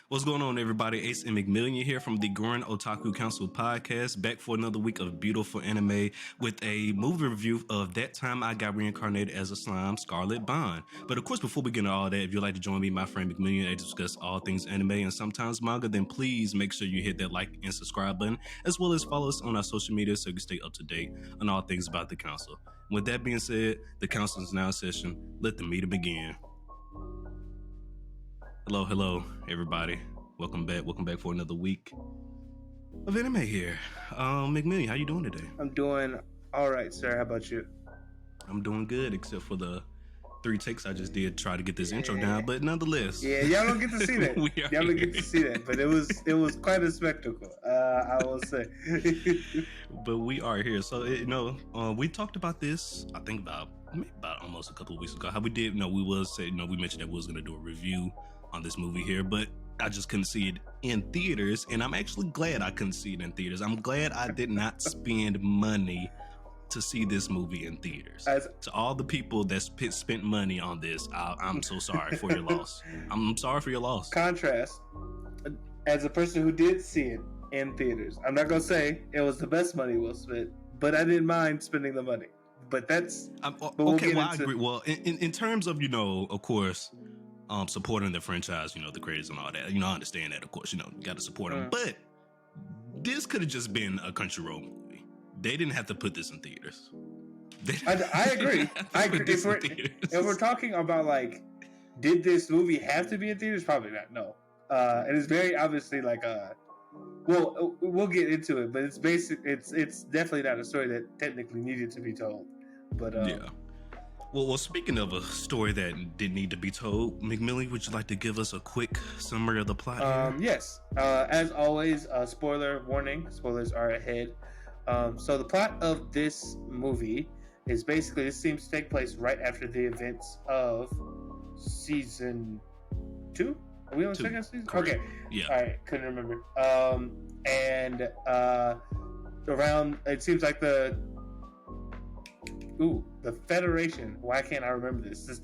What's going on, everybody? Ace and McMillian here from the Gurren Otaku Council podcast, back for another week of beautiful anime with a movie review of That Time I Got Reincarnated as a Slime, Scarlet Bond. But of course, before we get into all that, if you'd like to join me, my friend McMillian, to discuss all things anime and sometimes manga, then please make sure you hit that like and subscribe button, as well as follow us on our social media so you can stay up to date on all things about the council. With that being said, the council is now in session. Let the meeting begin. Hello, everybody. Welcome back for another week of anime here. McMillian, how you doing today? I'm doing all right, sir. How about you? I'm doing good, except for the 3 takes I just did try to get this intro down, but nonetheless. Yeah, y'all don't get to see that. Y'all don't get to see that, but it was quite a spectacle, I will say. But we are here. So, we talked about this, I think about almost a couple of weeks ago. How we did, we mentioned that we was going to do a review on this movie here, but I just couldn't see it in theaters, and I'm actually glad I couldn't see it in theaters. I'm glad I did not spend money to see this movie in theaters. To all the people that spent money on this, I'm so sorry for your loss. I'm sorry for your loss. Contrast, as a person who did see it in theaters, I'm not gonna say it was the best money we'll spend, but I didn't mind spending the money. But that's I agree. Well, in terms of of course, supporting the franchise, the creators and all that. I understand that, of course, you got to support them. But this could have just been a Crunchyroll movie. They didn't have to put this in theaters. I agree. If we're talking about, like, did this movie have to be in theaters? Probably not, no. And it's very obviously like we'll get into it, but it's definitely not a story that technically needed to be told. But yeah. Well, speaking of a story that didn't need to be told, McMillian, would you like to give us a quick summary of the plot? Yes. As always, spoiler warning. Spoilers are ahead. So the plot of this movie is basically, this seems to take place right after the events of season 2? Are we on the second season? Correct. Okay. Yeah. All right. Couldn't remember. And around, it seems like the Federation. Why can't I remember this? The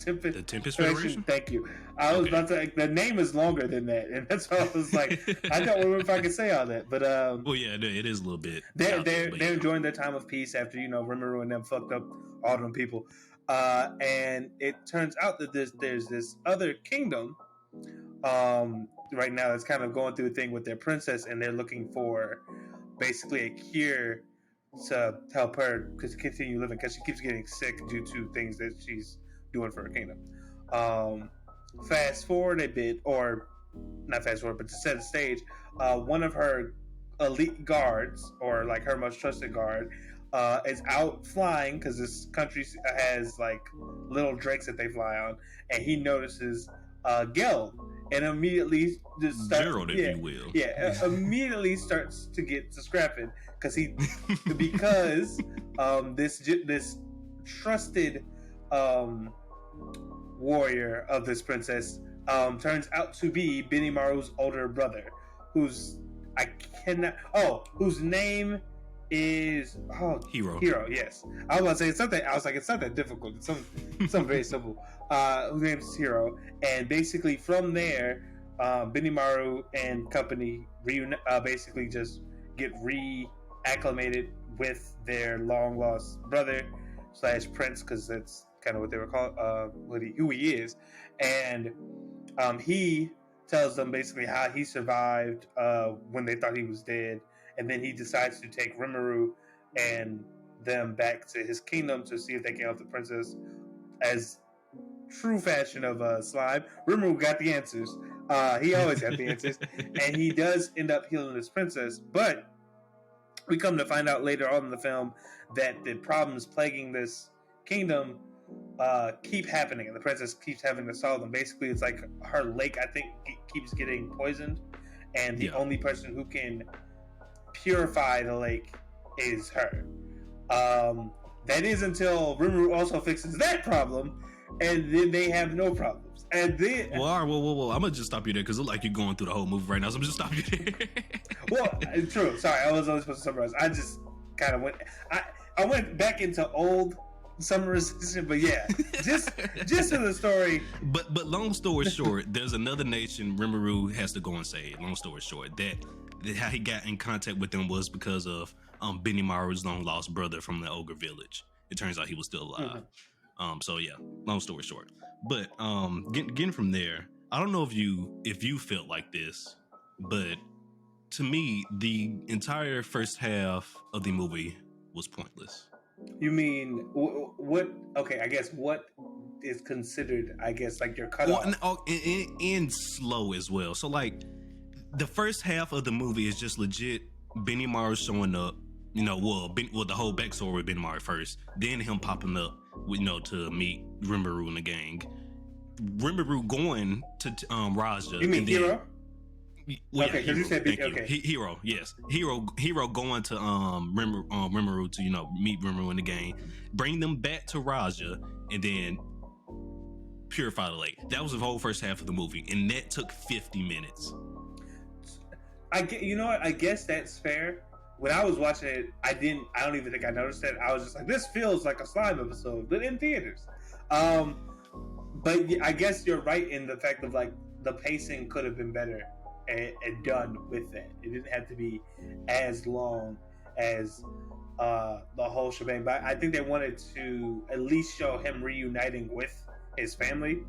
Tempest Federation? Thank you. I was about to, the name is longer than that, and that's why I was like, I don't remember if I can say all that. But well, yeah, it is a little bit. They're enjoying their time of peace after Rimuru and them fucked up all them people, and it turns out that there's this other kingdom, right now that's kind of going through a thing with their princess, and they're looking for basically a cure to help her continue living, because she keeps getting sick due to things that she's doing for her kingdom. Fast forward a bit, or not fast forward, but to set the stage, one of her elite guards, or like her most trusted guard, is out flying, because this country has like little drakes that they fly on, and he notices Geld, and immediately just starts, Gerald, if you will. Yeah, immediately starts to get to scrapping, because this trusted warrior of this princess turns out to be Benimaru's older brother, whose name is Hero. Yes, I was about to say something. I was like, it's not that difficult. It's something very simple. Whose name is Hero, and basically from there, Benimaru and company basically just get reacclimated with their long lost brother / prince, because that's kind of what they were called, who he is, and he tells them basically how he survived when they thought he was dead. And then he decides to take Rimuru and them back to his kingdom to see if they can help the princess. As true fashion of slime, Rimuru got the answers. He always got the answers. And he does end up healing this princess. But we come to find out later on in the film that the problems plaguing this kingdom keep happening. And the princess keeps having to solve them. Basically, it's like her lake, I think, keeps getting poisoned. And the only person who can purify the lake is her. That is until Rimuru also fixes that problem, and then they have no problems. And then, whoa! I'm gonna just stop you there because it look like you're going through the whole movie right now. So I'm just stop you there. Well, true. Sorry, I was only supposed to summarize. I just kind of went. I went back into old summarization, but yeah, just to the story. But long story short, there's another nation Rimuru has to go and save. Long story short, that how he got in contact with them was because of Benimaru's long lost brother from the ogre village. It turns out he was still alive. So yeah, long story short. But getting from there, I don't know if you felt like this, but to me, the entire first half of the movie was pointless. You mean what? Okay, I guess what is considered, I guess, like your cutoff. And slow as well. So like the first half of the movie is just legit Benimaru showing up. You know, the whole backstory with Benimaru first, then him popping up, to meet Rimuru and the gang. Rimuru going to Raja. You mean Hero? Well, okay, because you said okay. Hero, yes. Hero going to Rimuru to meet Rimuru and the gang, bring them back to Raja, and then purify the lake. That was the whole first half of the movie, and that took 50 minutes. You know what? I guess that's fair. When I was watching it, I don't even think I noticed that. I was just like, this feels like a slime episode, but in theaters. But I guess you're right in the fact of like the pacing could have been better and done with that. It didn't have to be as long as the whole shebang. But I think they wanted to at least show him reuniting with his family.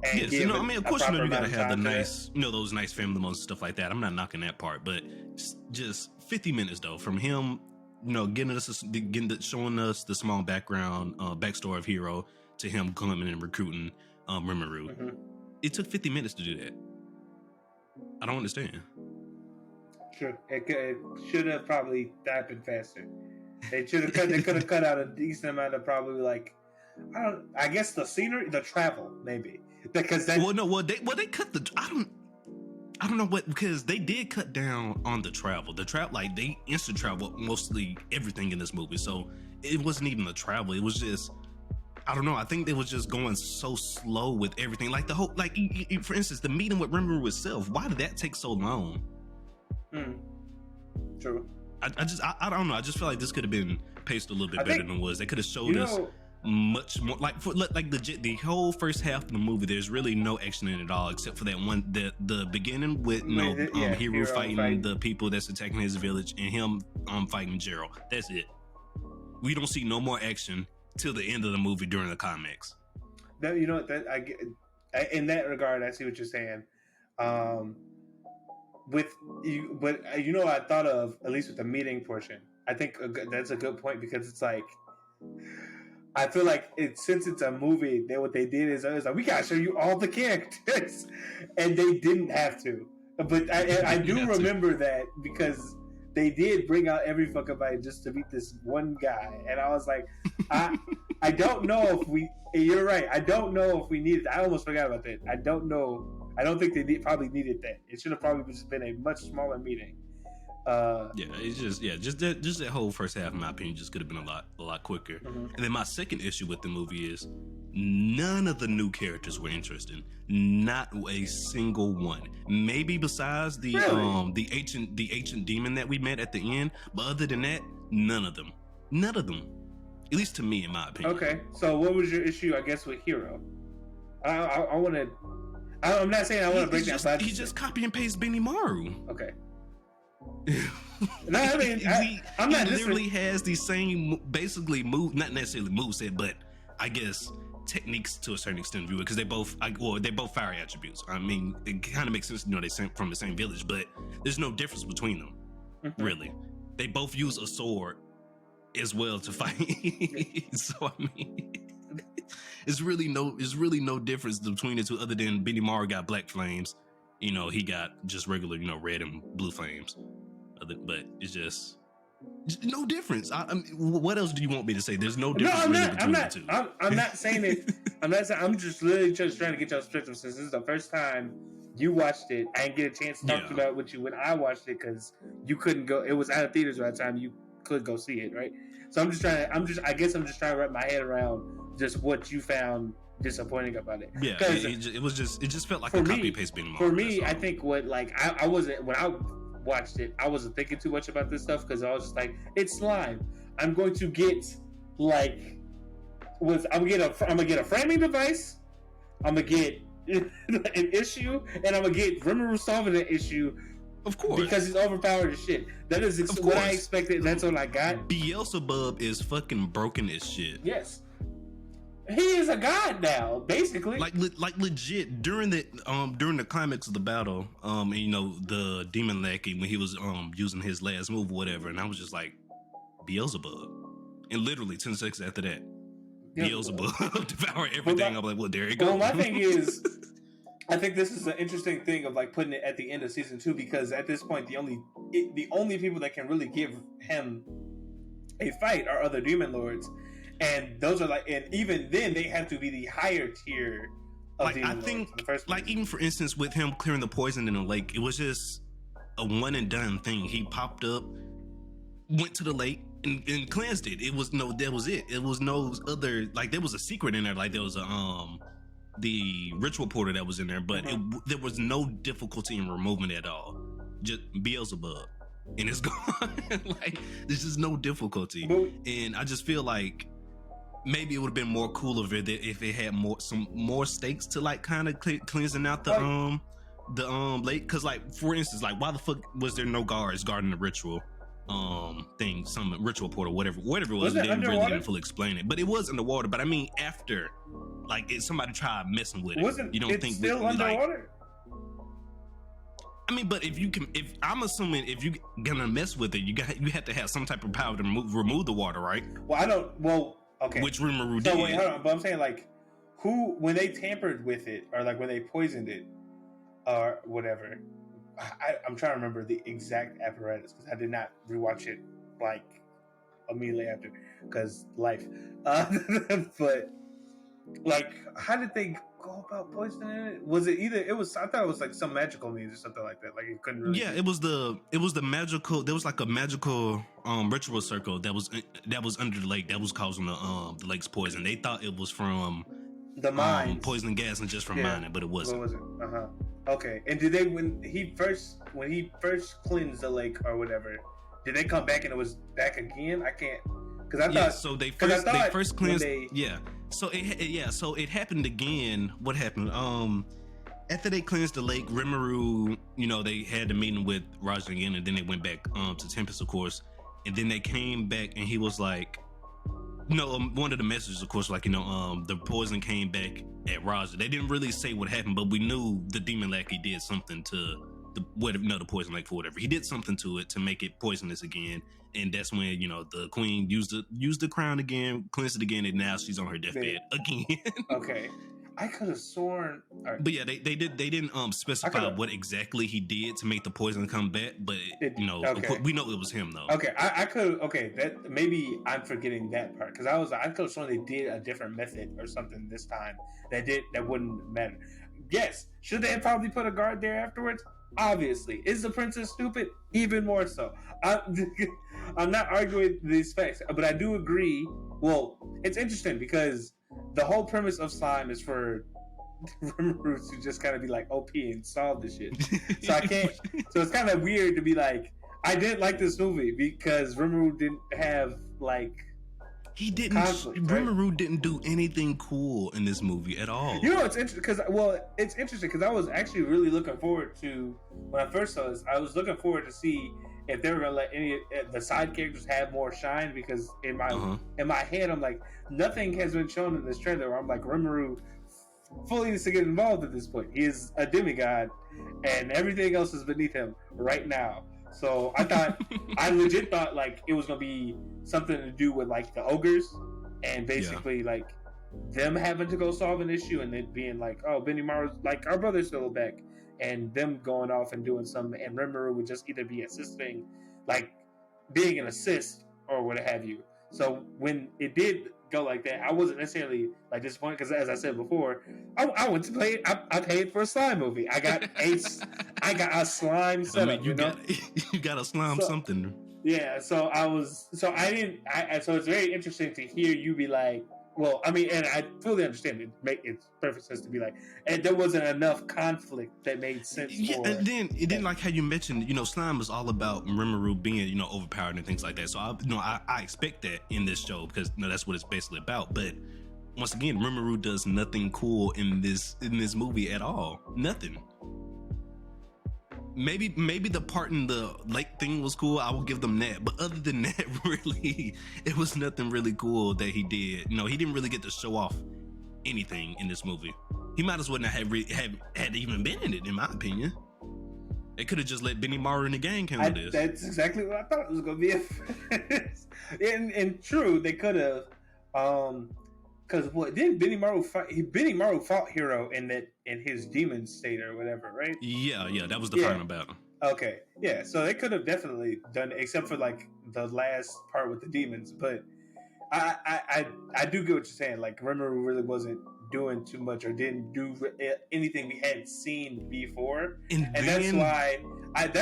And yes, of course, you gotta have the nice, those nice family moments and stuff like that. I'm not knocking that part, but just 50 minutes though from him, showing us the small backstory of Hero to him coming and recruiting Rimuru. Mm-hmm. It took 50 minutes to do that. I don't understand. Sure, it should have probably happened faster. They could have cut out a decent amount of probably like. I guess the scenery, the travel, maybe because they cut the. I don't know what, because they did cut down on the travel. Like they instant travel mostly everything in this movie, so it wasn't even the travel. It was just, I don't know. I think they was just going so slow with everything. Like the whole, like for instance, the meeting with Rimuru itself. Why did that take so long? True. I don't know. I just feel like this could have been paced a little bit better than it was. They could have showed us much more, like legit the whole first half of the movie. There's really no action in it all except for that one, the beginning with Hero fighting the people that's attacking his village and him fighting Gerald. That's it. We don't see no more action till the end of the movie during the climax. In that regard, I see what you're saying. With you, but I thought of, at least with the meeting portion, I think that's a good point, because it's like, I feel like since it's a movie, what they did is like, we gotta show you all the characters, and they didn't have to. But I do remember that, because they did bring out every fucking body just to meet this one guy, and I was like, I don't know if you're right. I don't know if we needed. I almost forgot about that. I don't know. I don't think they probably needed that. It should have probably just been a much smaller meeting. Just that whole first half, in my opinion, just could have been a lot quicker. Mm-hmm. And then my second issue with the movie is none of the new characters were interesting. Not a single one. Maybe besides the ancient demon that we met at the end, but other than that, none of them. At least to me, in my opinion. Okay, so what was your issue, I guess, with Hero? I want to. I'm not saying I want to break that back. He just copy and paste Benimaru. Okay. No, I mean, I'm not. He literally has the same, basically not necessarily moveset, but I guess techniques to a certain extent, because they both fire attributes. I mean, it kind of makes sense, they're from the same village, but there's no difference between them, really. They both use a sword as well to fight. So I mean, it's really no difference between the two, other than Benimaru got black flames. He got just regular, red and blue flames. But it's just no difference. I mean, what else do you want me to say? There's no difference between the two. I'm not saying it. I'm just literally just trying to get your perspective, since this is the first time you watched it. I didn't get a chance to talk about it with you when I watched it, because you couldn't go. It was out of theaters by the time you could go see it, right? So I guess I'm just trying to wrap my head around just what you found disappointing about it. Yeah, it just felt like a copy paste being for me. I think I wasn't, when I watched it, I wasn't thinking too much about this stuff, because I was just like, it's slime. I'm going to get like was I'm gonna get a framing device. I'm gonna get an issue, and I'm gonna get Rimuru solving the issue. Of course, because he's overpowered as shit. That is what I expected. That's what I got. Beelzebub is fucking broken as shit. Yes, he is a god now, basically. Like legit during the climax of the battle, and, you know, the demon lackey when he was using his last move or whatever, and I was just like, Beelzebub, and literally 10 seconds after that, Beelzebub devoured everything. I'm like, well, there you go. Well, my thing is, I think this is an interesting thing of like putting it at the end of season 2, because at this point the only people that can really give him a fight are other demon lords, and those are like, and even then they have to be the higher tier of like, demon I think lords in the first like place. even for instance with him clearing the poison in the lake, it was just a one and done thing. He popped up, went to the lake, and cleansed it. It was that was it. It was no other, like there was a secret in there, like there was a the ritual portal that was in there, but there was no difficulty in removing it at all. Just Beelzebub, and it's gone. Like there's just no difficulty. And I just feel like maybe it would have been more cooler if it had some more stakes to like kind of cleansing out the lake. Because like for instance, like why the fuck was there no guards guarding the ritual thing, some ritual portal, whatever it was, they didn't fully explain it, but it was underwater. But I mean, after like somebody tried messing with it, you don't think still underwater? Like, I mean, but if I'm assuming if you gonna mess with it, you have to have some type of power to remove the water, right? Okay. Which Rimuru did. Wait, hold on, but I'm saying like, when they tampered with it, or like when they poisoned it, or whatever. I'm trying to remember the exact apparatus because I did not rewatch it like immediately after because life. But like, how did they go about poisoning it? Was it either? I thought it was like some magical means or something like that. Like it couldn't really. Yeah, it was the magical. There was like a magical ritual circle that was under the lake that was causing the lake's poison. They thought it was from the mines, poison gas, and just from mining, but it wasn't. What was it? Okay, and did they when he first cleansed the lake or whatever? Did they come back and it was back again? I can't because I thought. Yeah, so they first cleansed. So it happened again. What happened? After they cleansed the lake, Rimuru, you know, they had the meeting with Raja again, and then they went back to Tempest, of course, and then they came back and he was like. One of the messages, of course, like, you know, the poison came back at Raja. They didn't really say what happened, but we knew the demon lackey did something to the poison lake for whatever. He did something to it to make it poisonous again, and that's when, you know, the queen used the crown again, cleansed it again, and now she's on her deathbed again. Okay. I could have sworn. Right. But yeah, they didn't specify what exactly he did to make the poison come back. But we know it was him though. Okay, I could. Okay, that maybe I'm forgetting that part because I could have sworn they did a different method or something this time that wouldn't matter. Yes, should they have probably put a guard there afterwards? Obviously, is the princess stupid? Even more so. I'm not arguing these facts, but I do agree. Well, it's interesting because. The whole premise of slime is for Rimuru to just kind of be like OP and solve this shit. So I can't. So it's kind of weird to be like, I didn't like this movie because Rimuru didn't have like. He didn't. Rimuru didn't do anything cool in this movie at all. You know, it's interesting because I was actually really looking forward to when I first saw this. I was looking forward to see if they were gonna let any of the side characters have more shine because in my head I'm like nothing has been shown in this trailer where I'm like Rimuru fully needs to get involved at this point. He is a demigod and everything else is beneath him right now. So I legit thought like it was gonna be something to do with like the ogres and basically like them having to go solve an issue and it being like, oh, Benimaru's like our brother's still back. And them going off and doing something, and Rimuru would just either be assisting, like being an assist or what have you. So when it did go like that, I wasn't necessarily like disappointed because, as I said before, I went to play. I paid for a slime movie. I got a slime setup. I mean, you got a slime something. Yeah. So So it's very interesting to hear you be like. Well, I mean, and I fully understand it. It's perfect sense to be like, and there wasn't enough conflict that made sense. Yeah, and then it didn't like how you mentioned. You know, slime is all about Rimuru being overpowered and things like that. So I expect that in this show because that's what it's basically about. But once again, Rimuru does nothing cool in this movie at all. Nothing. Maybe the part in the lake thing was cool. I will give them that. But other than that, really, it was nothing really cool that he did. He didn't really get to show off anything in this movie. He might as well not have even been in it, in my opinion. They could have just let Benny Maru and the gang handle this. That's exactly what I thought it was going to be. And true, they could have. Because what didn't Benny Maru fight? Benny Maru fought Hero in his demon state or whatever, right? Yeah, that was the final battle. Okay, yeah. So they could have definitely done it, except for like the last part with the demons. But I do get what you're saying. Like Rimuru really wasn't doing too much or didn't do anything we hadn't seen before, and that's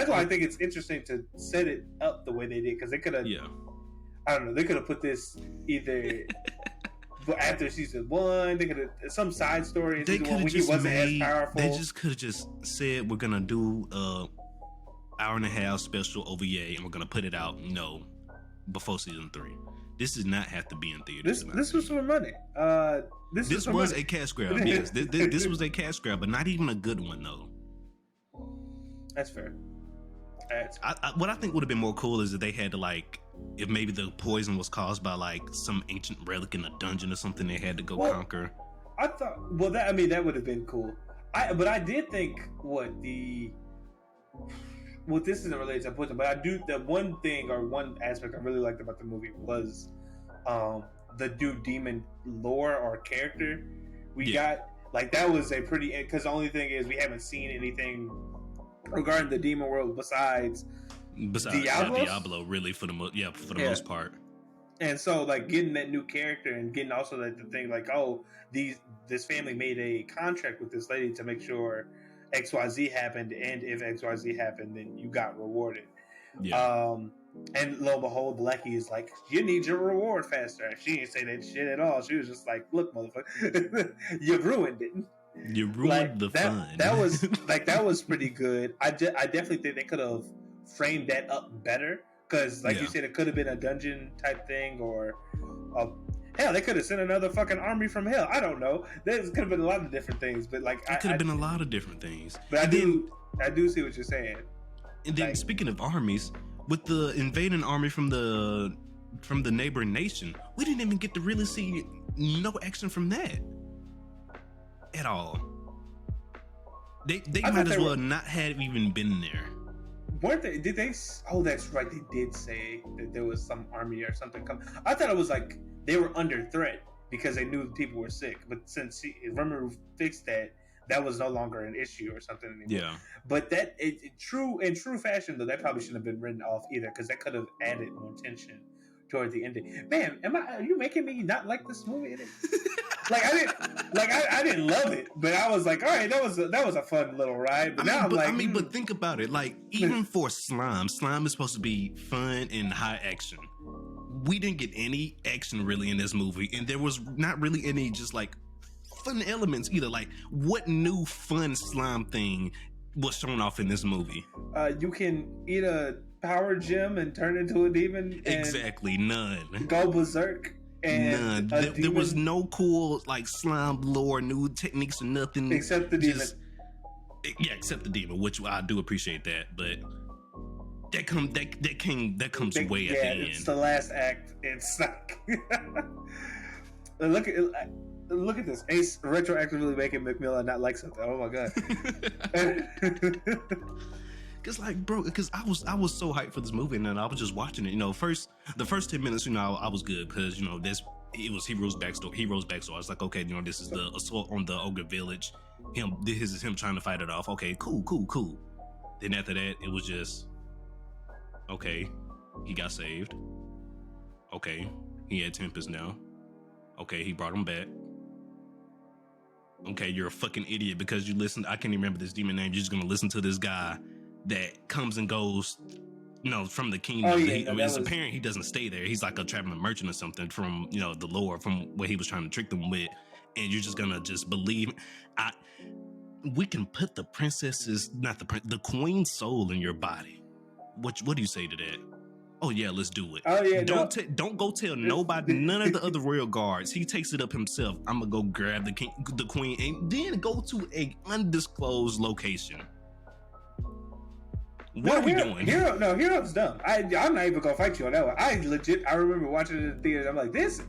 why I think it's interesting to set it up the way they did, because they could have. Yeah. I don't know. They could have put this either. But after season 1, they could have some side story. They could have just wasn't as powerful. They just could have just said, we're gonna do hour and a half special OVA, and we're gonna put it out before season 3. This does not have to be in theaters. This was for money. This was a cash grab. Yes, this was a cash grab, but not even a good one though. That's fair. What I think would have been more cool is if they had to if maybe the poison was caused by some ancient relic in a dungeon or something they had to go conquer. I thought, that would have been cool. But I did think this isn't related to poison, but I do, the one thing or one aspect I really liked about the movie was the new demon lore or character we got. That was a pretty, because the only thing is we haven't seen anything regarding the demon world besides Diablo, really, for the most part. And so getting that new character and getting also the thing this family made a contract with this lady to make sure XYZ happened, and if XYZ happened, then you got rewarded. And lo and behold, Lecky is like, you need your reward faster. She didn't say that shit at all. She was just like, look, motherfucker, you ruined it. You ruined the fun. That was that was pretty good. I definitely think they could have framed that up better, because you said, it could have been a dungeon type thing, or hell, they could have sent another fucking army from hell. I don't know. There could have been a lot of different things, but it could have been a lot of different things. But I do see what you're saying. And then speaking of armies, with the invading army from the neighboring nation, we didn't even get to really see no action from that at all. They might as well not have even been there. Weren't they? Did they? Oh, that's right. They did say that there was some army or something coming. I thought it was they were under threat because they knew people were sick. But since Rimuru fixed that, that was no longer an issue or something anymore. Yeah. But that in true fashion though, that probably shouldn't have been written off either, because that could have added more tension toward the ending. Man, are you making me not like this movie? I didn't love it, but I was like, all right, that was a fun little ride. But but think about it. Even for slime is supposed to be fun and high action. We didn't get any action really in this movie, and there was not really any just fun elements either. What new fun slime thing was shown off in this movie? You can eat a power gem and turn into a demon. Exactly, none. Go berserk. And none. There was no cool slime lore, new techniques or nothing. Except the demon. Except the demon, which I do appreciate that, but that comes way at the end. It's the last act. It's look at this. Ace retroactively making McMillian not like something. Oh my god. Because I was so hyped for this movie, and then I was just watching it. The first 10 minutes, I was good, because it was Hero's backstory. I was like, okay, this is the assault on the ogre village. This is him trying to fight it off. Okay, cool. Then after that, it was just, okay, he got saved. Okay, he had Tempest now. Okay, he brought him back. Okay, you're a fucking idiot because you listened. I can't even remember this demon name. You're just gonna listen to this guy that comes and goes, from the kingdom. It's apparent he doesn't stay there. He's like a traveling merchant or something from, the lore, from what he was trying to trick them with. And you're just gonna just believe. We can put the queen's soul in your body. What do you say to that? oh yeah, let's do it. Oh yeah, Don't go tell nobody, none of the other royal guards. He takes it up himself. I'm gonna go grab the queen, and then go to a undisclosed location. What are we doing? Hero's dumb. I'm not even gonna fight you on that one. I remember watching it in the theater. I'm like, he's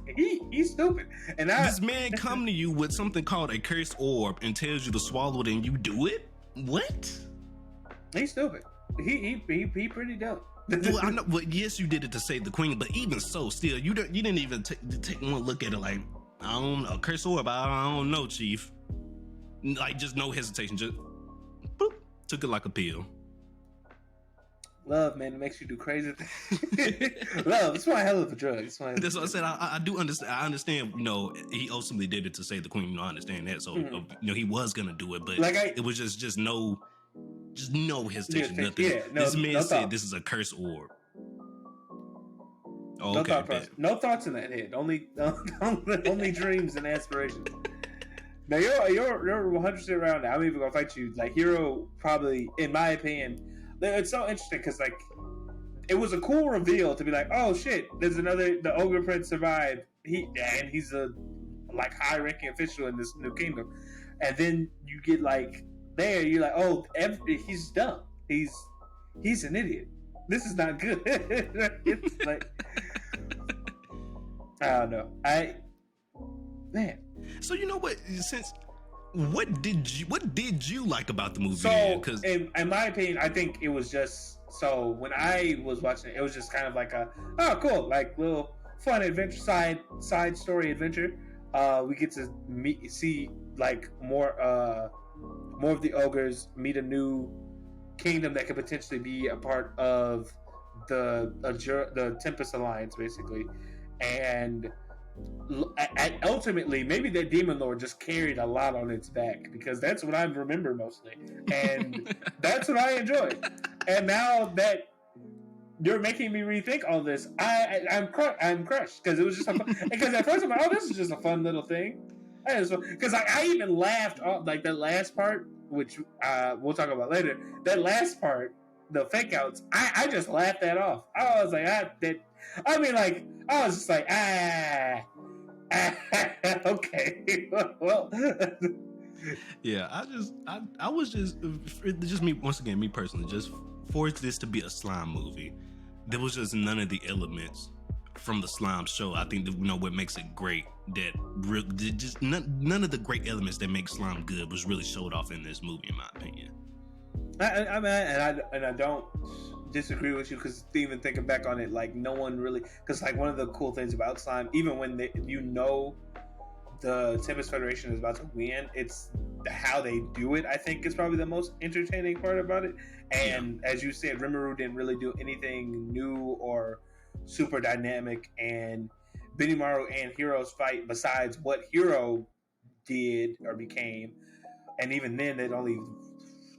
stupid. And this man come to you with something called a cursed orb and tells you to swallow it, and you do it. What? He's stupid. He pretty dumb. Well, I know. Well, yes, you did it to save the queen, but even so, still, you didn't even take one look at it. Like, I don't know, a curse orb. I don't know, Chief. Like, just no hesitation. Just boop, took it like a pill. Love, man, it makes you do crazy things. Love, it's one hell of a drug. That's what I said. I do understand. I understand. He ultimately did it to save the queen. I understand that. So, he was gonna do it, but it was just no hesitation. Nothing. Yeah, this man said this is a curse orb. Oh, no thoughts in that head. Only dreams and aspirations. Now you're 100% around. I'm even gonna fight you. Like, Hero probably, in my opinion. It's so interesting because, like, it was a cool reveal to be like, oh shit, the Ogre Prince survived. He's a like high-ranking official in this new kingdom, and then you get like you're like, oh, he's dumb. He's an idiot. This is not good. It's like, I don't know. Man. So you know what? What did you like about the movie? So, in my opinion, I think it was just, so when I was watching it was just kind of like cool, like little fun adventure, side story adventure. We get to see like more of the ogres, meet a new kingdom that could potentially be a part of the Tempest Alliance, basically, and ultimately, maybe that demon lord just carried a lot on its back, because that's what I remember mostly, and that's what I enjoyed. And now that you're making me rethink all this, I'm crushed, because it was just because at first I'm like, oh, this is just a fun little thing, because I even laughed off like the last part, which we'll talk about later. That last part, the fake outs, I just laughed that off. I was like, I was just like, okay, well. Yeah, I was just me, once again, me personally, just for this to be a slime movie, there was just none of the elements from the slime show. I think that, what makes it great, that just none of the great elements that make slime good was really showed off in this movie, in my opinion. I don't disagree with you, because even thinking back on it, like, no one really, because like one of the cool things about slime, even when the Tempest Federation is about to win, it's how they do it, I think, is probably the most entertaining part about it. And as you said, Rimuru didn't really do anything new or super dynamic, and Benimaru and Hero's fight, besides what Hero did or became, and even then it only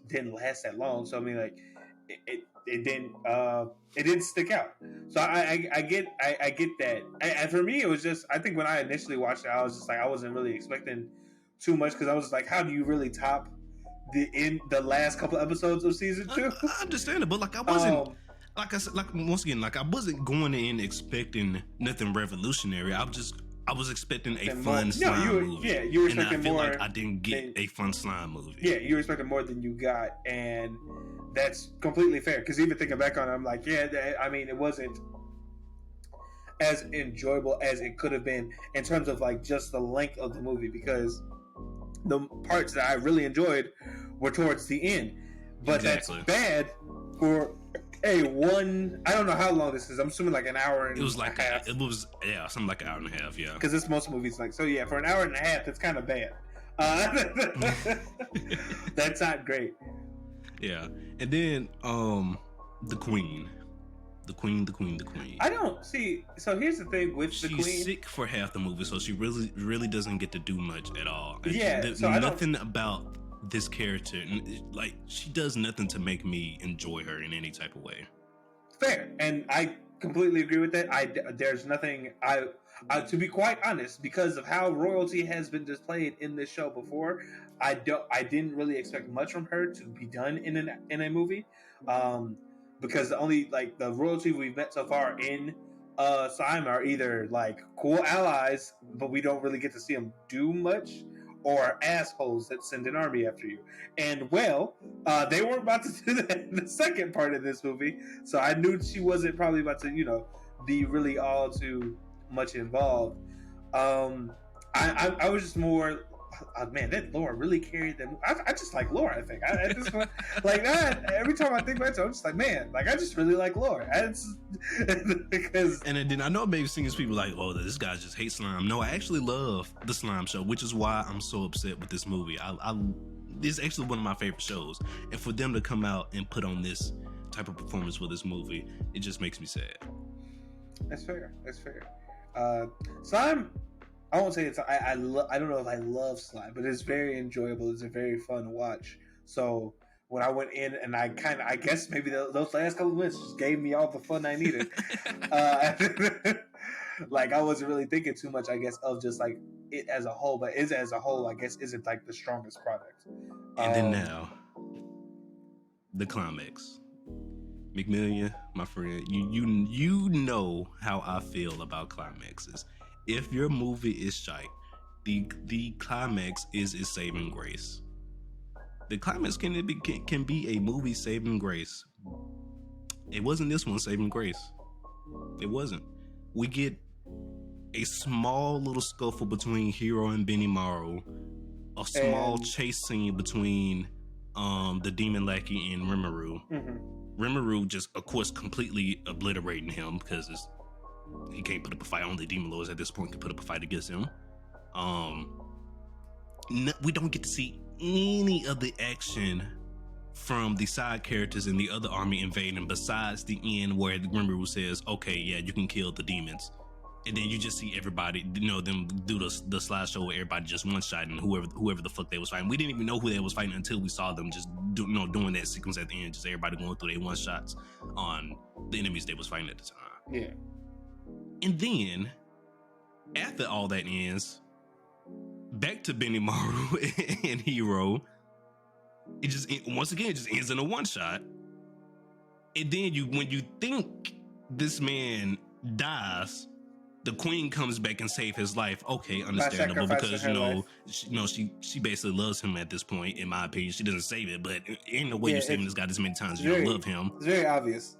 didn't last that long. So I mean, like, it didn't stick out. So I get that. And for me, it was just, I think when I initially watched it, I was just like, I wasn't really expecting too much, because I was just like, how do you really top the last couple episodes of season 2? I understand it, but like, I wasn't. Like I said, like, once again, like, I wasn't going in expecting nothing revolutionary. I was expecting a fun slime movie. Yeah, you were expecting and I feel more. Like I didn't get a fun slime movie. Yeah, you were expecting more than you got, and that's completely fair. Because even thinking back on it, I'm like, yeah, I mean, it wasn't as enjoyable as it could have been in terms of like just the length of the movie, because the parts that I really enjoyed were towards the end. But That's bad for I don't know how long this is. I'm assuming like an hour and it was like a half. Something like an hour and a half, yeah. Because it's most movies like, so yeah, for an hour and a half, it's kind of bad. That's not great. Yeah, and then the queen. I don't see. So here's the thing with the queen. She's sick for half the movie, so she really doesn't get to do much at all. Yeah, there's so nothing about this character, like, she does nothing to make me enjoy her in any type of way. Fair, and I completely agree with that. There's nothing. To be quite honest, because of how royalty has been displayed in this show before, I didn't really expect much from her to be done in a movie. because the only like the royalty we've met so far in Slime are either like cool allies, but we don't really get to see them do much, or assholes that send an army after you. And well, they weren't about to do that in the second part of this movie, so I knew she wasn't probably about to, be really all too much involved. I was just more, man, that Laura really carried them. I just like Laura. I think at this point, like every time I think about it, I'm just like, man, like I just really like Laura. Because and then I know maybe singers people like, oh, this guy just hates slime. No, I actually love the Slime Show, which is why I'm so upset with this movie. This is actually one of my favorite shows, and for them to come out and put on this type of performance for this movie, it just makes me sad. That's fair. Slime, I won't say it's. I don't know if I love Slime, but it's very enjoyable. It's a very fun watch. So when I went in, and I guess maybe those last couple of minutes just gave me all the fun I needed. Like I wasn't really thinking too much, I guess, of just like it as a whole, but it as a whole, I guess, isn't like the strongest product. And then now, the climax. McMillian, my friend, you know how I feel about climaxes. If your movie is shite, the climax is its saving grace. The climax can be a movie saving grace. It wasn't this one saving grace. It wasn't. We get a small little scuffle between Hiro and Benimaru, a small chase scene between the demon lackey and Rimuru. Mm-hmm. Rimuru just, of course, completely obliterating him because he can't put up a fight. Only demon lords at this point can put up a fight against him. We don't get to see any of the action from the side characters in the other army invading, besides the end where Rimuru says, "Okay, yeah, you can kill the demons," and then you just see everybody, them do the slideshow where everybody just one shot and whoever the fuck they was fighting. We didn't even know who they was fighting until we saw them just doing that sequence at the end, just everybody going through their one shots on the enemies they was fighting at the time. Yeah. And then after all that ends, back to Benimaru and Hiro. It just once again just ends in a one shot. And then when you think this man dies, the queen comes back and saves his life. Okay, understandable, because she basically loves him at this point. In my opinion, she doesn't save it, but ain't no way you're saving this guy this many times. You don't love him. It's very obvious.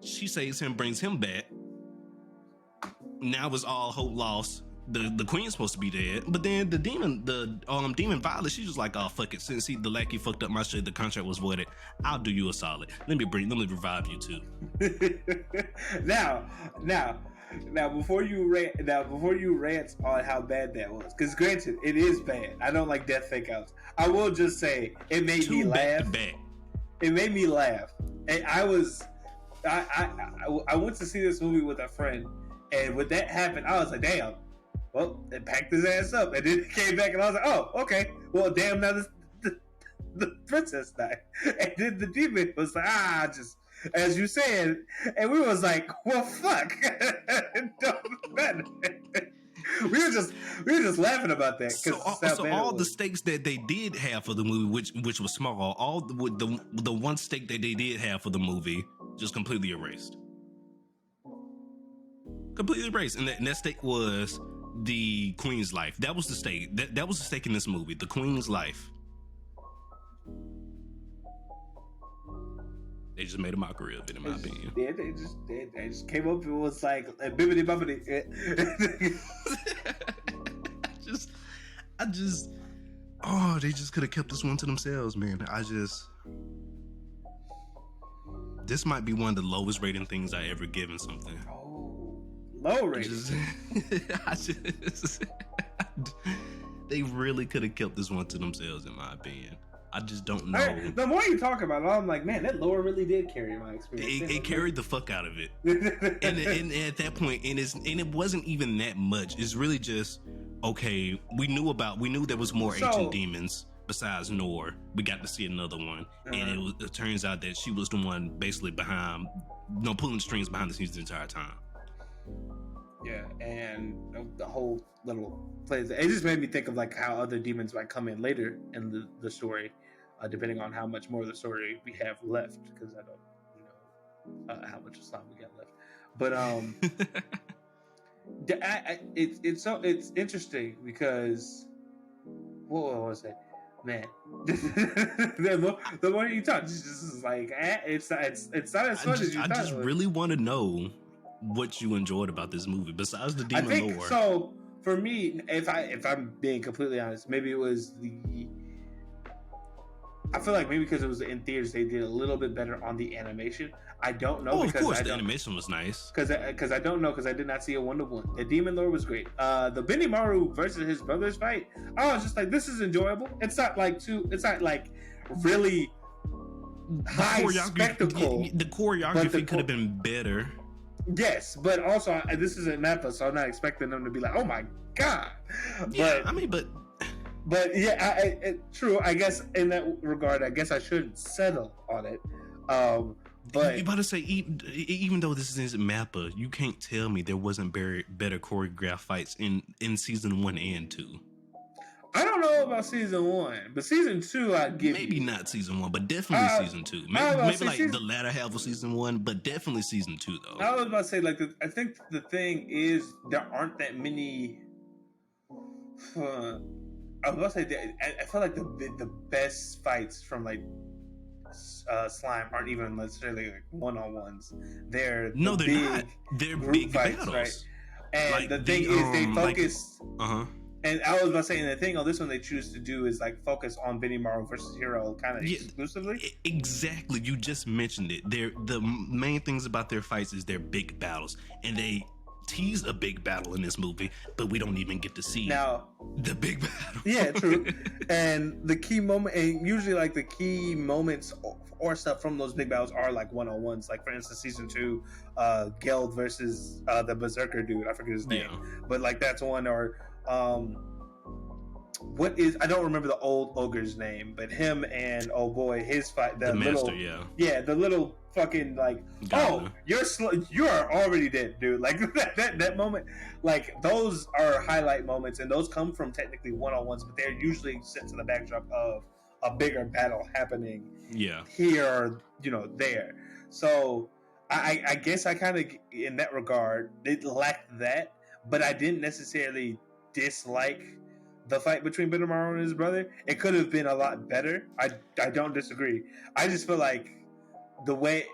She saves him, brings him back. Now it's all hope lost. The queen's supposed to be dead, but then the demon Violet, she's just like, oh fuck it, since the lackey fucked up my shit, the contract was voided, I'll do you a solid. Let me revive you too. now before you rant on how bad that was, because granted it is bad. I don't like death fake outs. I will just say it made me laugh. It made me laugh, and I went to see this movie with a friend, and when that happened, I was like, damn. Well, it packed his ass up, and then it came back, and I was like, "Oh, okay. Well, damn, now the princess died." And then the demon was like, just as you said, and we was like, "Well, fuck." It don't matter. we were just laughing about that. So all the stakes that they did have for the movie, which was small, all the one stake that they did have for the movie, just completely erased. Completely erased, and that stake was the queen's life. That was the stake. That was the stake in this movie. The queen's life. They just made a mockery of it, in my opinion. Yeah, they just came up and was like bibbity bobbity. They just could have kept this one to themselves, man. This might be one of the lowest rating things I ever given something. Low rating. They really could have kept this one to themselves, in my opinion. I just don't know. The more you talk about it, I'm like, man, that lore really did carry my experience. It carried the fuck out of it. and at that point, and it wasn't even that much. It's really just, okay, we knew there was more ancient demons besides Nor. We got to see another one, and it turns out that she was the one basically behind, pulling the strings behind the scenes the entire time. Yeah, and the whole little plays. It just made me think of like how other demons might come in later in the story, depending on how much more of the story we have left. Because I don't, how much slime we got left. But it's interesting because what was it, man? the more you talk, it's just like it's not as fun as you thought. I just really want to know what you enjoyed about this movie besides the demon lore. So for me, if I'm being completely honest, maybe it was I feel like maybe because it was in theaters, they did a little bit better on the animation. I don't know. Oh, of course, the animation was nice. Because I don't know, because I did not see a 1-to-1. The demon lore was great. The Benimaru versus his brother's fight, I was just like, this is enjoyable. It's not like really high spectacle. The choreography could have been better. Yes, but also this is a Nappa, so I'm not expecting them to be like, oh my god. Yeah, But yeah, true. I guess in that regard, I guess I shouldn't settle on it. But you about to say, even though this isn't Mappa, you can't tell me there wasn't better choreographed fights in season 1 and 2. I don't know about season 1, but season 2, I'd give maybe not season 1, but definitely season 2. Maybe the latter half of season 1, but definitely season 2 though. I was about to say I think the thing is there aren't that many. I was about to say I feel like the best fights from like slime aren't even necessarily like one-on-ones. They're not. They're big fights, battles, right? And like the thing is, they focus. And I was about to say, and the thing on this one they choose to do is like focus on Benimaru versus Hero kind of exclusively. Exactly, you just mentioned it. The main things about their fights is they're big battles, and they tease a big battle in this movie, but we don't even get to see the big battle. Yeah, true. And the key moment, and usually like the key moments or stuff from those big battles are like one-on-ones. Like for instance, season 2, Geld versus the Berserker dude. I forget his name, but like that's one. Or I don't remember the old ogre's name, but him and his fight, the master, the little fucking like, you are already dead, dude. Like that moment, like those are highlight moments, and those come from technically one-on-ones, but they're usually set to the backdrop of a bigger battle happening. Here or there. So I guess I kind of in that regard it lacked that, but I didn't necessarily dislike the fight between Benimaru and his brother. It could have been a lot better. I don't disagree. I just feel like the way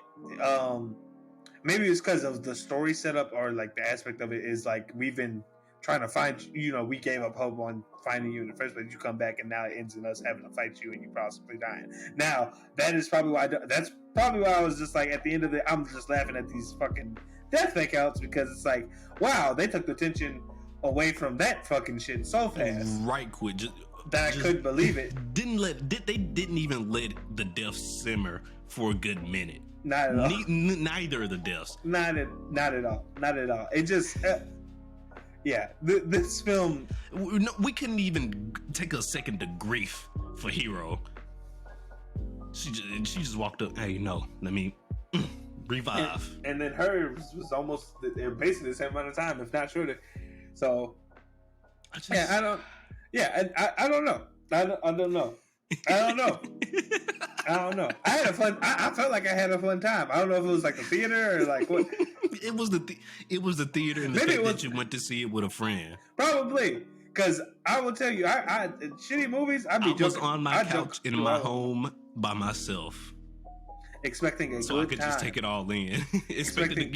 maybe it's because of the story setup or like the aspect of it is like we've been trying to find we gave up hope on finding you in the first place. You come back and now it ends in us having to fight you and you possibly dying. Now that is probably why that's probably why I was just like at the end of I'm just laughing at these fucking death fake outs, because it's like, wow, they took the tension away from that fucking shit so fast. Right quick. I couldn't believe it. They didn't even let the deaths simmer for a good minute. Not at all. Neither of the deaths. Not at all. Not at all. It just this film, we couldn't even take a second to grief for Hero. She just walked up. Hey, no, let me revive. And then hers was almost basically the same amount of time, if not shorter. So I don't know. I don't know. I had a fun. I felt like I had a fun time. I don't know if it was like a theater or like what. It was the theater, and the fact that you went to see it with a friend. Probably, because I will tell you, I shitty movies. I was on my couch in my home by myself, expecting a good time. So I could just take it all in, expecting a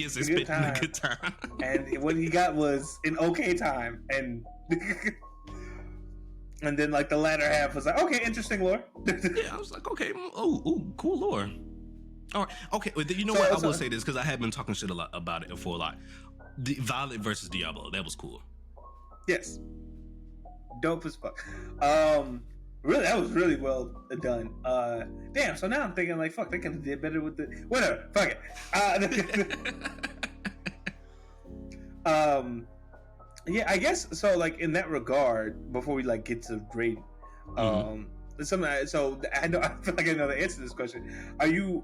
good time. And what he got was an okay time, and. And then, like, the latter half was like, okay, interesting lore. Yeah, I was like, okay, cool lore. All right, okay. You know what? I will say this because I have been talking shit a lot about it for a lot. The Violet versus Diablo, that was cool. Yes, dope as fuck. Really, that was really well done. Damn. So now I'm thinking, like, fuck, they could have did better with the whatever. Fuck it. Yeah, I guess so. Like in that regard, before we like get to grading, something. So I feel like I know the answer to this question. Are you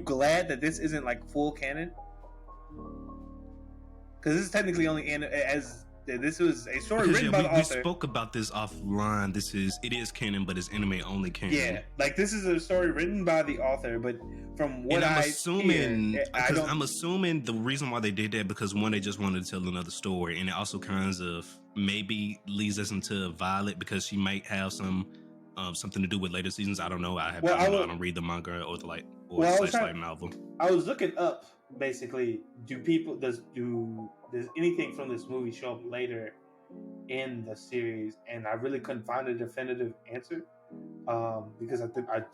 glad that this isn't like full canon? Because this is technically only as this was a story Because, written by the we author. spoke about this offline. It is canon, but it's anime only canon. Yeah, like this is a story written by the author, but from what I'm I assuming, hear, because I'm assuming the reason why they did that, because one, they just wanted to tell another story, and it also kind of maybe leads us into Violet, because she might have something to do with later seasons. I don't know. I don't read the manga or the light novel. I was looking up basically, does anything from this movie show up later in the series, and I really couldn't find a definitive answer. Because I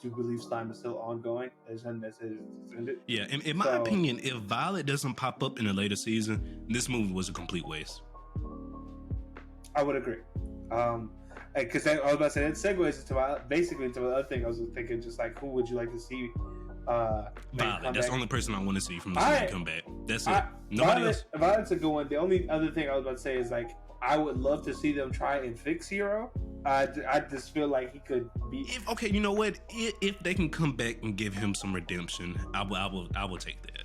do believe Slime is still ongoing. There's nothing that says it's ended. Yeah, in my opinion, if Violet doesn't pop up in a later season, this movie was a complete waste. I would agree. Because I was about to say, that segues into the other thing I was thinking, just like, who would you like to see? Violet. That's the only person I want to see from this movie come back. That's it. Nobody else. Violet's a good one. The only other thing I was about to say is, like, I would love to see them try and fix Hero. I just feel like he could be. Okay, you know what? If they can come back and give him some redemption, I will take that.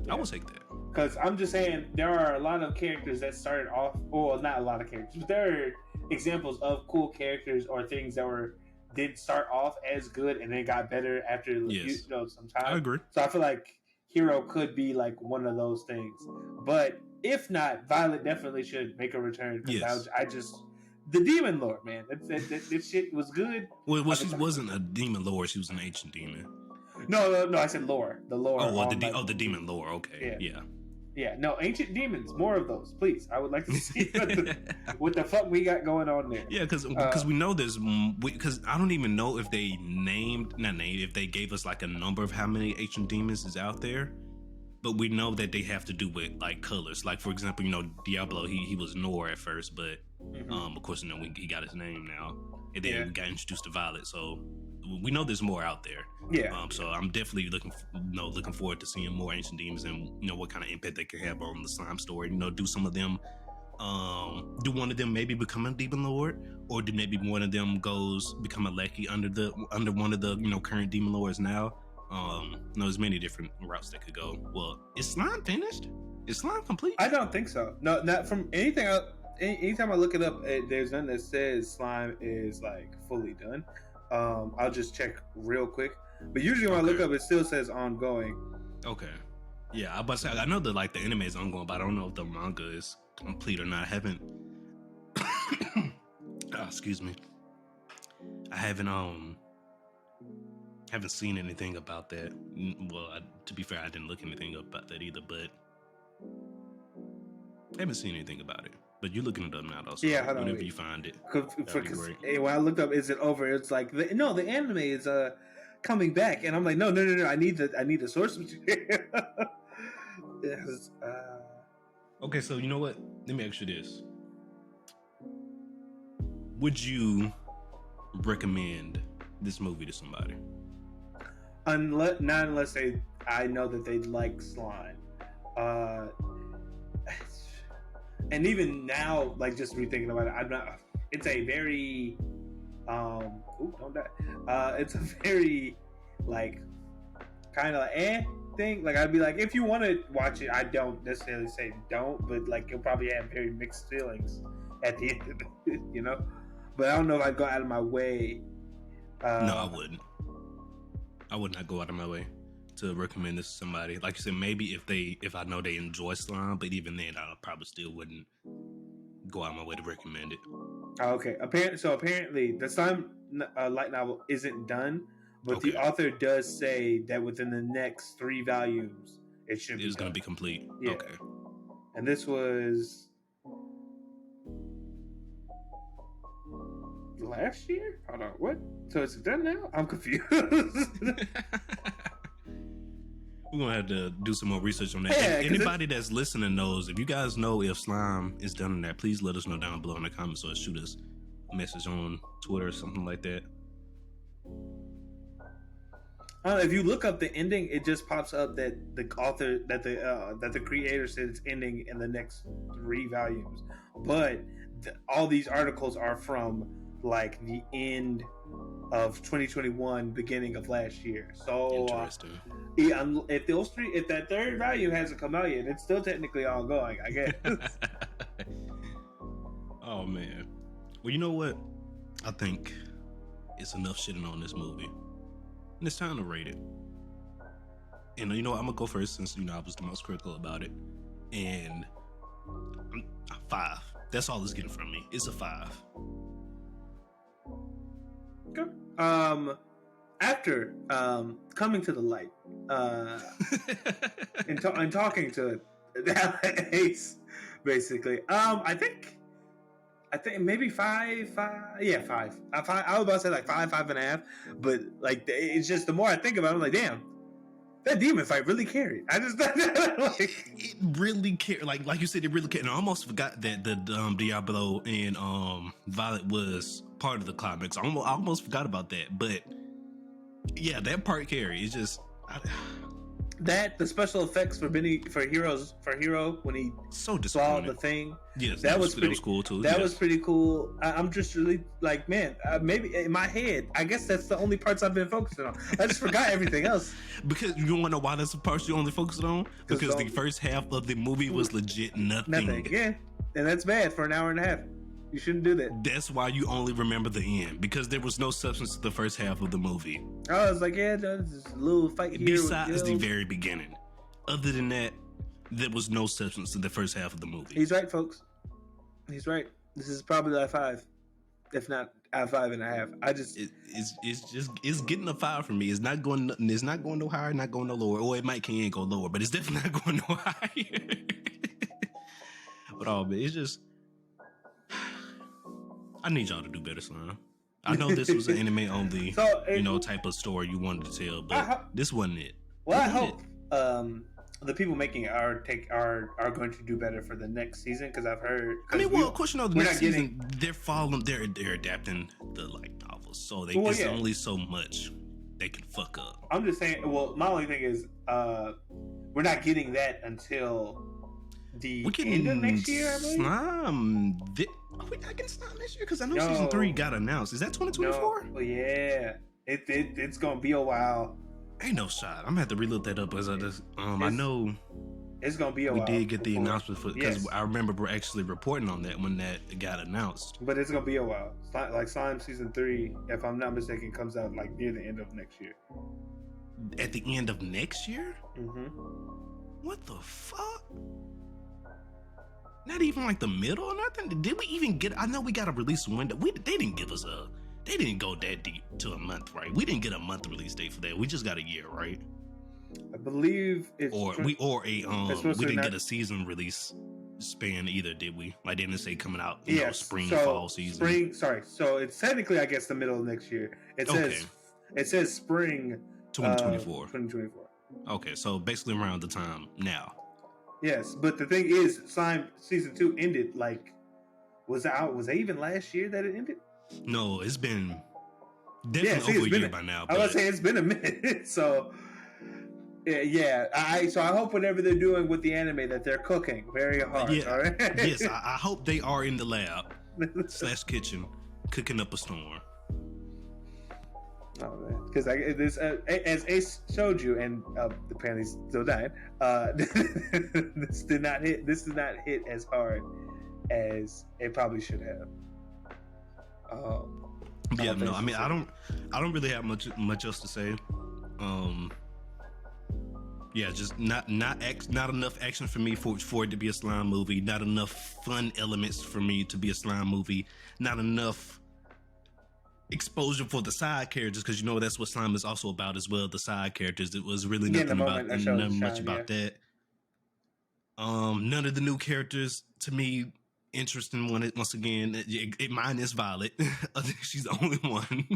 Yeah. I will take that. Because I'm just saying, there are a lot of characters that started off, well, not a lot of characters, but there are examples of cool characters or things that didn't start off as good and then got better after some time. I agree. So I feel like Hero could be like one of those things. But if not, Violet definitely should make a return. Yes. The Demon Lord, man. That shit was good. Well, she wasn't a Demon Lord. She was an ancient demon. No. I said lore. The lore. The Demon Lore. Okay. Yeah. No, ancient demons. More of those, please. I would like to see what the fuck we got going on there. Yeah, because we know there's. Because I don't even know if they if they gave us like a number of how many ancient demons is out there. But we know that they have to do with like colors. Like, for example, Diablo, he was Nor at first, but of course, he got his name now. And then we got introduced to Violet, so we know there's more out there. Yeah. So I'm definitely looking forward to seeing more ancient demons and what kind of impact they can have on the slime story. Do some of them, do one of them maybe become a demon lord, or do maybe one of them become a lackey under one of the current demon lords now. There's many different routes that could go. Well, is Slime finished? Is Slime complete? I don't think so. No, not from anything else. Anytime I look it up, there's nothing that says Slime is like fully done. I'll just check real quick. But usually when I look up, it still says ongoing. Okay. Yeah, I know that like the anime is ongoing, but I don't know if the manga is complete or not. I haven't. Excuse me. I haven't seen anything about that. Well, to be fair, I didn't look anything up about that either, but I haven't seen anything about it. But you're looking it up now, though. So yeah, whenever you find it, when I looked up, is it over? It's like the anime is coming back, and I'm like, no. I need the source material. Yes, Okay, so you know what? Let me ask you this: would you recommend this movie to somebody? Unless I know that they like slime. And even now, like just rethinking about it, I'm not. It's a very, don't die. It's a very, like, kind of thing. Like I'd be like, if you want to watch it, I don't necessarily say don't, but like you'll probably have very mixed feelings at the end of it, But I don't know if I'd go out of my way. No, I wouldn't. I would not go out of my way to recommend this to somebody. Like you said, maybe if I know they enjoy slime, but even then, I probably still wouldn't go out of my way to recommend it. Okay. Apparently, the slime light novel isn't done, but the author does say that within the next 3 volumes, it's going to be complete. Yeah. Okay. And this was last year? Hold on, what? So it's done now? I'm confused. We're gonna have to do some more research on that. Yeah, anybody that's listening knows, if you guys know if slime is done in that, please let us know down below in the comments, or shoot us a message on Twitter or something like that. If you look up the ending, it just pops up that the author, that the creator said it's ending in the next 3 volumes. But all these articles are from like the end of 2021, beginning of last year. So interesting. If that 3rd volume hasn't come out yet, it's still technically ongoing, I guess. Oh man. Well, you know what? I think it's enough shitting on this movie, and it's time to rate it. And you know what? I'm gonna go first since I was the most critical about it. And 5. That's all it's getting from me. It's a 5. Okay. After coming to the light, and talking to Ace, basically, I think maybe 5. Yeah, 5. I was about to say like 5.5, but like it's just the more I think about it, I'm like, damn, that demon fight really carried. I just it really carried. Like you said, it really carried. And I almost forgot that the Diablo and Violet was part of the climax. I almost forgot about that, but yeah, that part carried. It's just that the special effects for Hero when he so saw the thing. Yes, that was cool too. That was pretty cool. I'm just really like, man, maybe in my head, I guess that's the only parts I've been focusing on. I just forgot everything else. Because you want to know why that's the parts you only focused on? Because the first half of the movie was legit nothing. Yeah, and that's bad for an hour and a half. You shouldn't do that. That's why you only remember the end, because there was no substance to the first half of the movie. I was like, yeah, there's this little fight here. Besides the very beginning. Other than that, there was no substance to the first half of the movie. He's right, folks. He's right. This is probably a 5, if not a 5.5. I just it's getting a 5 for me. It's not going no higher, not going no lower. Or it can go lower, but it's definitely not going no higher. But it's just, I need y'all to do better, Slime. I know this was an anime only, type of story you wanted to tell, but this wasn't it. Well, I hope the people making are going to do better for the next season, because I've heard. Of course, the next season they're adapting the novels, so there's only so much they can fuck up. I'm just saying. Well, my only thing is, we're not getting that until the end of next year. I believe. Slime. Are we not getting Slime next year? Because I know season 3 got announced. Is that 2024? Well, yeah. It's gonna be a while. Ain't no shot. I'm gonna have to relook that up because I know it's gonna be a while. We did get the announcement because I remember we're actually reporting on that when that got announced. But it's gonna be a while. Like Slime season 3, if I'm not mistaken, comes out like near the end of next year. At the end of next year? Mm-hmm. What the fuck? Not even like the middle or nothing? Did we even get... I know we got a release window. They didn't give us They didn't go that deep to a month, right? We didn't get a month release date for that. We just got a year, right? I believe it's... we didn't get a season release span either, did we? Like, didn't say coming out, spring, fall season. So it's technically, I guess, the middle of next year. It says spring 2024. 2024. Okay, so basically around the time now. Yes, but the thing is, Slime season 2 ended was it even last year that it ended? No, it's been definitely over a year by now. I was say it's been a minute. So yeah. I hope whatever they're doing with the anime that they're cooking very hard. Yeah. All right? Yes, I hope they are in the lab / kitchen cooking up a storm. Oh man, because as Ace showed you, and apparently still dying. This did not hit as hard as it probably should have. I don't really have much else to say. Just not enough action for me for it to be a slime movie. Not enough fun elements for me to be a slime movie. Not enough exposure for the side characters, because that's what slime is also about as well. The side characters. It was really nothing much about that. None of the new characters to me interesting. Once again, mine is Violet. She's the only one.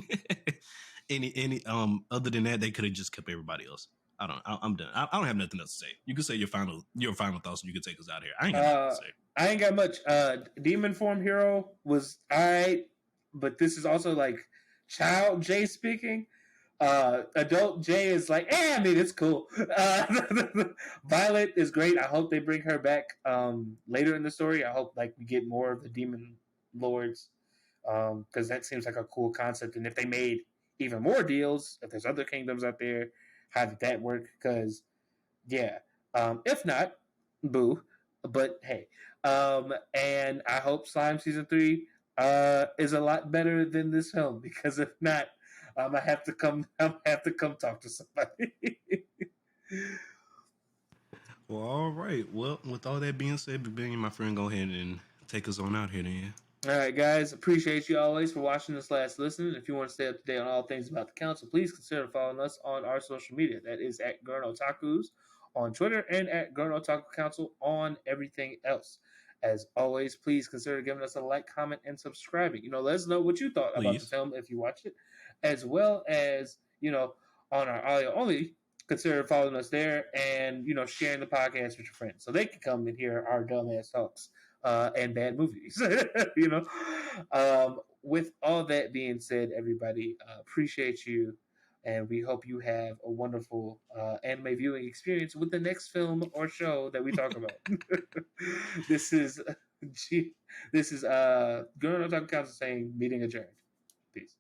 any other than that, they could have just kept everybody else. I'm done. I don't have nothing else to say. You can say your final thoughts, and you can take us out of here. I ain't got nothing to say. I ain't got much. Demon Form Hero was alright, but this is also like child Jay speaking. Adult Jay is like, it's cool. Violet is great. I hope they bring her back later in the story. I hope we get more of the demon lords, because that seems like a cool concept. And if they made even more deals, if there's other kingdoms out there, how did that work? Because if not, boo. But hey, And I hope Slime season 3 is a lot better than this film, because if not, I have to come talk to somebody. Well, all right. Well, with all that being said, Big Bang, my friend, go ahead and take us on out here then. All right, guys. Appreciate you always for watching this last listen. If you want to stay up to date on all things about the council, please consider following us on our social media. That is at Gurren Otakus on Twitter and at Gurren Otaku Council on everything else. As always, please consider giving us a like, comment, and subscribing. Let us know what you thought about the film if you watched it, as well as on our audio only. Consider following us there and sharing the podcast with your friends so they can come and hear our dumbass talks and bad movies. With all that being said, everybody, appreciate you, and we hope you have a wonderful anime viewing experience with the next film or show that we talk about. This is Gurren Otaku Council saying meeting adjourned. Peace.